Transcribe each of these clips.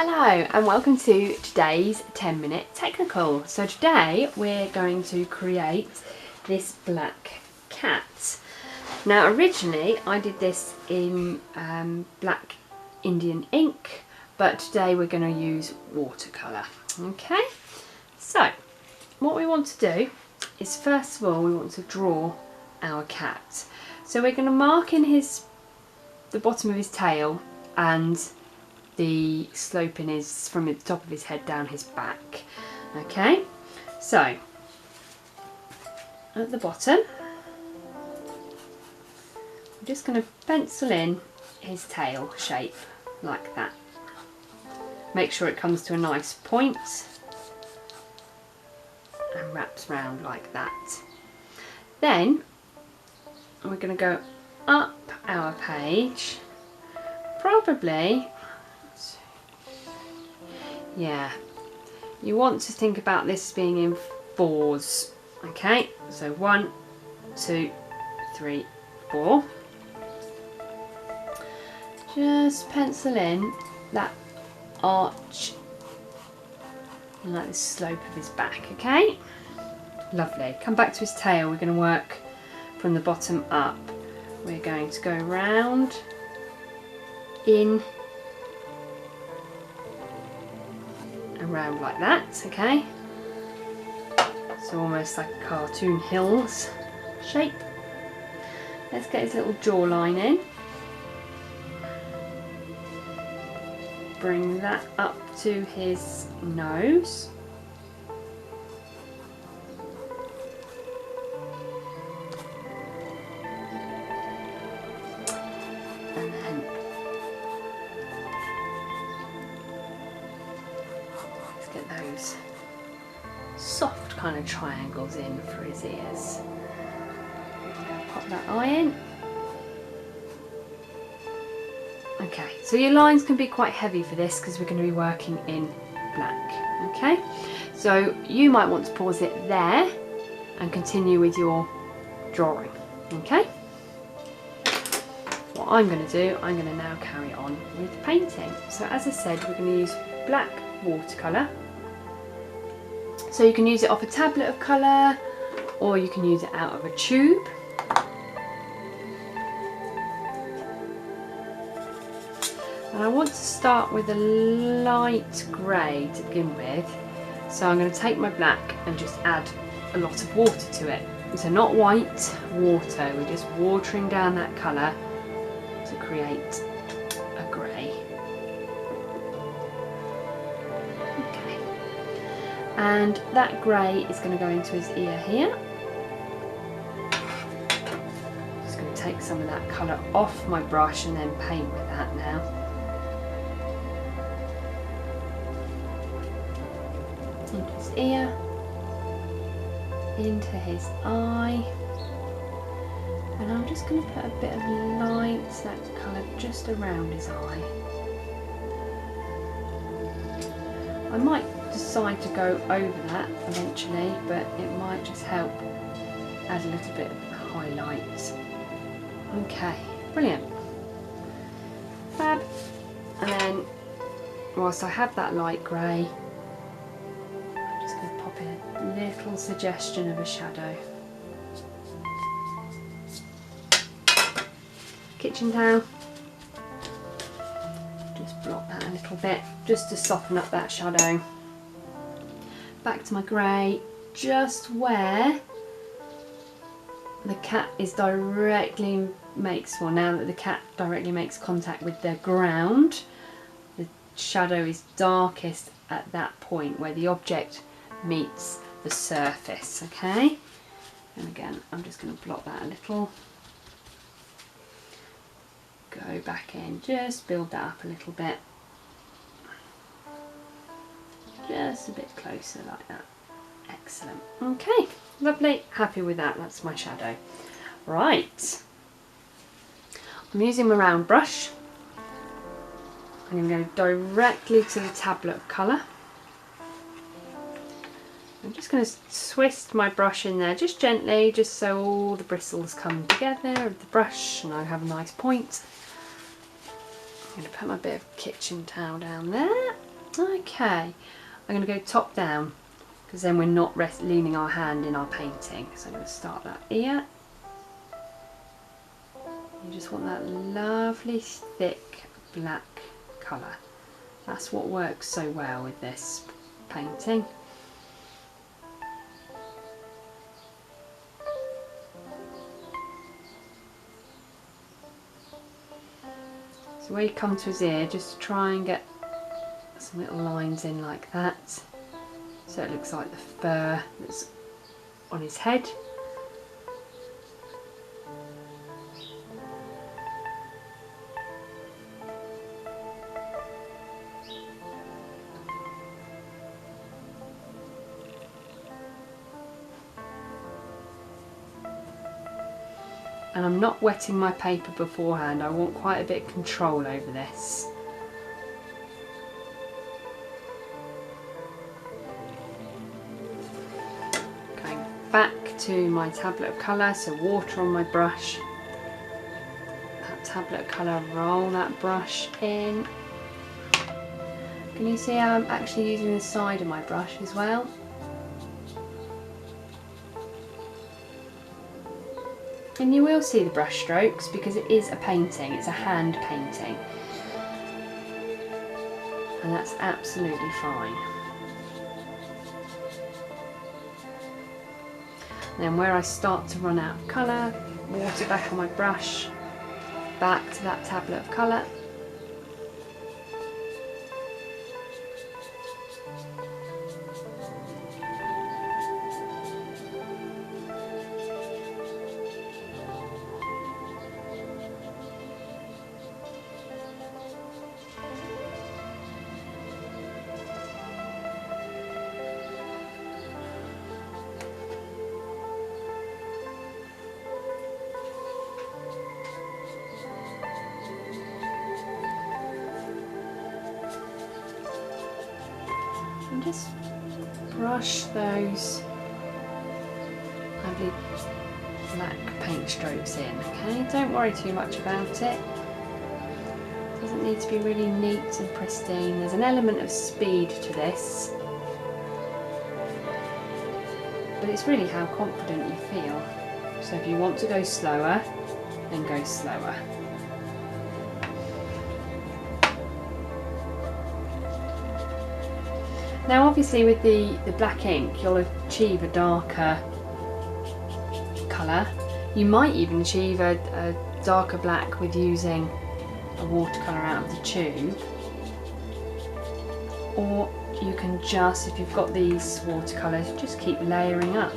Hello and welcome to today's 10-minute technical. So today we're going to create this black cat. Now originally I did this in black Indian ink, but today we're going to use watercolour. Okay, so what we want to do is first of all we want to draw our cat. So we're going to mark in the bottom of his tail and the sloping is from the top of his head down his back. Okay, so at the bottom I'm just going to pencil in his tail shape like that. Make sure it comes to a nice point and wraps round like that. Then we're going to go up our page, probably. Yeah, you want to think about this being in 4s. Okay, so 1, 2, 3, 4. Just pencil in that arch and like the slope of his back. Okay, lovely. Come back to his tail. We're going to work from the bottom up. We're going to go round, in, around like that, okay? So almost like a cartoon hills shape. Let's get his little jawline in. Bring that up to his nose. And then get those soft kind of triangles in for his ears. Pop that eye in. Okay, so your lines can be quite heavy for this because we're going to be working in black. Okay, so you might want to pause it there and continue with your drawing. Okay, what I'm going to do, I'm going to now carry on with painting. So as I said, we're going to use black watercolour. So you can use it off a tablet of colour or you can use it out of a tube. And I want to start with a light grey to begin with. So I'm going to take my black and just add a lot of water to it. So not white, water. We're just watering down that colour to create a grey. And that grey is going to go into his ear here. Just going to take some of that colour off my brush and then paint with that now. Into his ear, into his eye, and I'm just going to put a bit of light that colour just around his eye. I might decide to go over that eventually, but it might just help add a little bit of highlight. Okay, brilliant. Fab. And then whilst I have that light grey, I'm just going to pop in a little suggestion of a shadow. Kitchen towel. Just block that a little bit just to soften up that shadow. Back to my grey, just where the cat is now that the cat directly makes contact with the ground, the shadow is darkest at that point where the object meets the surface, okay? And again, I'm just going to blot that a little. Go back in, just build that up a little bit. Just a bit closer like that. Excellent. Okay, lovely. Happy with that. That's my shadow. Right. I'm using my round brush. I'm going to go directly to the tablet of colour. I'm just going to twist my brush in there just gently, just so all the bristles come together of the brush and I have a nice point. I'm going to put my bit of kitchen towel down there Okay, I'm going to go top down because then we're not leaning our hand in our painting. So I'm going to start that here. You just want that lovely thick black colour. That's what works so well with this painting. So where you come to his ear, just try and get some little lines in like that, so it looks like the fur that's on his head. And I'm not wetting my paper beforehand, I want quite a bit of control over this. Going back to my tablet of colour, so water on my brush. That tablet of colour, roll that brush in. Can you see how I'm actually using the side of my brush as well? And you will see the brush strokes because it is a painting, it's a hand painting. And that's absolutely fine. Then where I start to run out of colour, water back on my brush, back to that tablet of colour. And just brush those lovely black paint strokes in, okay? Don't worry too much about it. It doesn't need to be really neat and pristine. There's an element of speed to this, but it's really how confident you feel. So if you want to go slower, then go slower. Now obviously with the black ink you'll achieve a darker colour. You might even achieve a darker black with using a watercolour out of the tube. Or you can just, if you've got these watercolours, just keep layering up.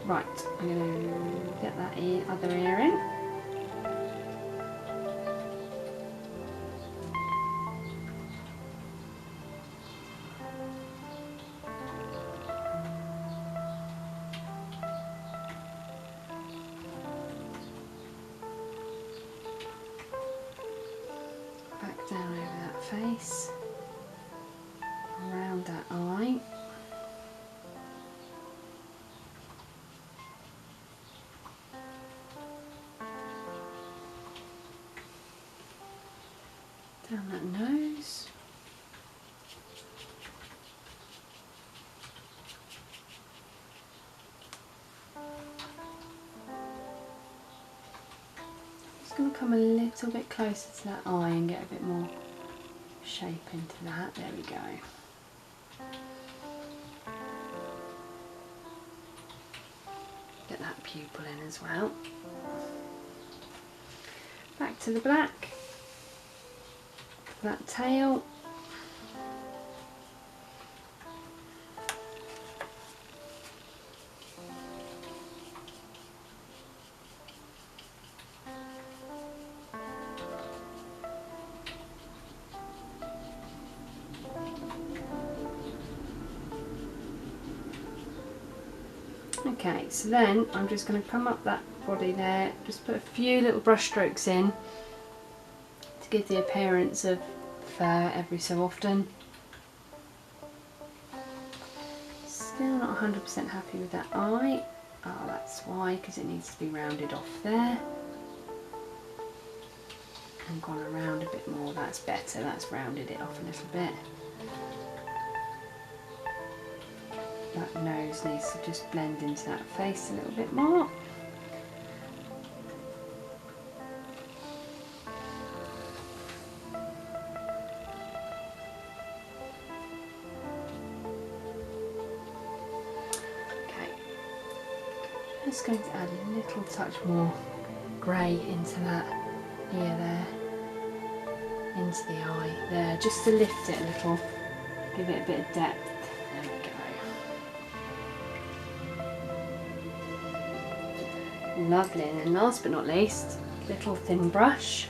Right, I'm going to get that other ear in. Back down over that face, around that eye. Down that nose. Just going to come a little bit closer to that eye and get a bit more shape into that. There we go. Get that pupil in as well. Back to the black. That tail. Okay, so then I'm just going to come up that body there, just put a few little brush strokes in to give the appearance of fur every so often. Still not 100% happy with that eye. Oh, that's why, because it needs to be rounded off there. And gone around a bit more, that's better, that's rounded it off a little bit. That nose needs to just blend into that face a little bit more. Just going to add a little touch more grey into that ear there, into the eye there, just to lift it a little, give it a bit of depth. There we go. Lovely, and then last but not least, little thin brush.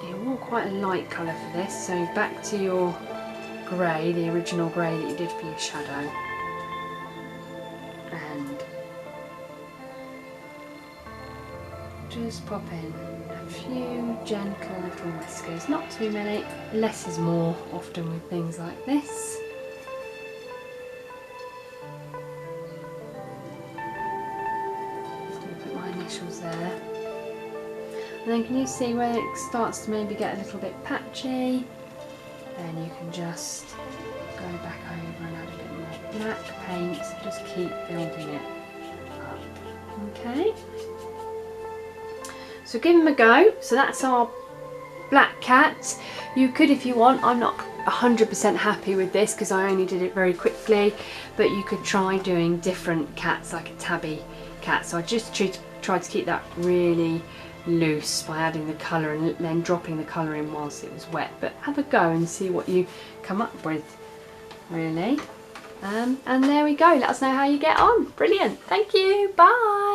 You want quite a light colour for this, so back to your grey, the original grey that you did for your shadow, and just pop in a few gentle little whiskers, not too many, less is more often with things like this. Just going to put my initials there, and then can you see where it starts to maybe get a little bit patchy? Then you can just go back over and add a bit more black paint, just keep building it up. Okay, so give them a go. So that's our black cat. You could, if you want, I'm not 100% happy with this because I only did it very quickly, but you could try doing different cats, like a tabby cat. So I just tried to keep that really loose by adding the colour and then dropping the colour in whilst it was wet, but have a go and see what you come up with, really. And there we go, let us know how you get on. Brilliant, thank you, bye.